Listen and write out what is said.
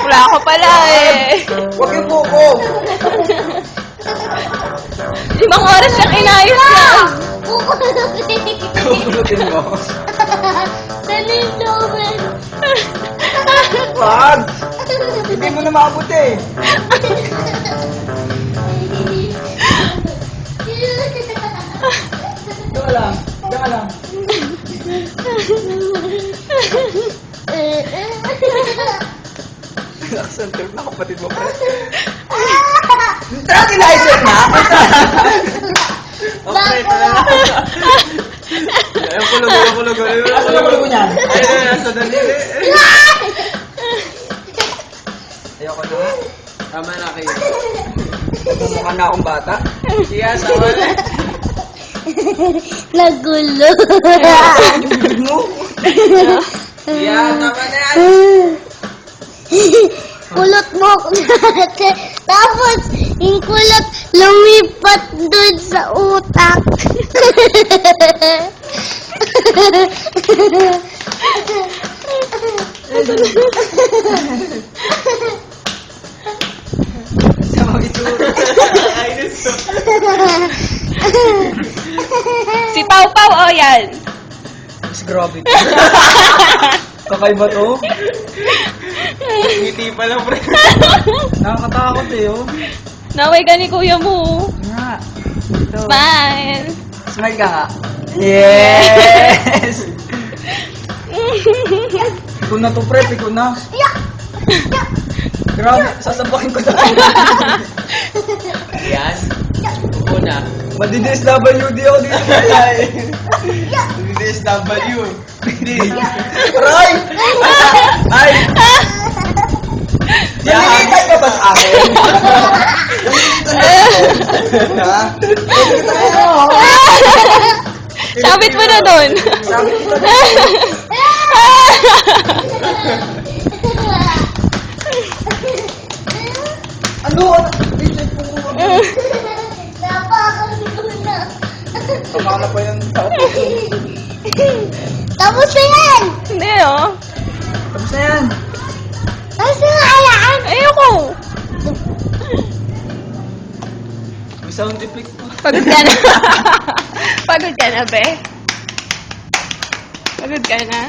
Wala ka pala eh. Huwag yung buko. 5 oras siyang inayos yan. Kupulutin mo. Dali naman. Wag! Hindi mo na maabot eh. Diyan lang. Diyan lang. Laksan trip na kapatid mo pa. Tara, kinaiset na. Okay, tara. Ayun, kulog. Asa na kulo niyan? Ayun, nasa daliri. Ayoko na nga. Tama na kayo. Mukha na akong bata. Siya, sama na. Nagulo. Bibig mo. Siya, tama na yan. Kulot mo ako natin. Tapos, yung kulot lumipat dun sa utak. Sama itsura. Ayos to. Si Pau Pau, oh yan. Mas grabe. Kakaiba to. Ngiti pa lang, pre. Nakakatakot eh, oh. Naway ka ni kuya mo. Nga. Ito. Smile. Smile ka nga. Yes! Ikaw na to, prep. Ikaw na. Grabe, sasabakin ko na. Yan. Una. Madidilis WD ako dito. This W. Hindi. Aray! Ay! Nalilitay ka ba sa akin? Ha? Sabit mo na doon. Sabi ko na. Ano? Wait, po ko. Tama na pa yung tao. Tapos na yan! Hindi oh. Tapos na yan. Tapos na alaan! Ayoko. May sound effect po. Pagod ka na. Pagod ka na, be. Pagod ka na.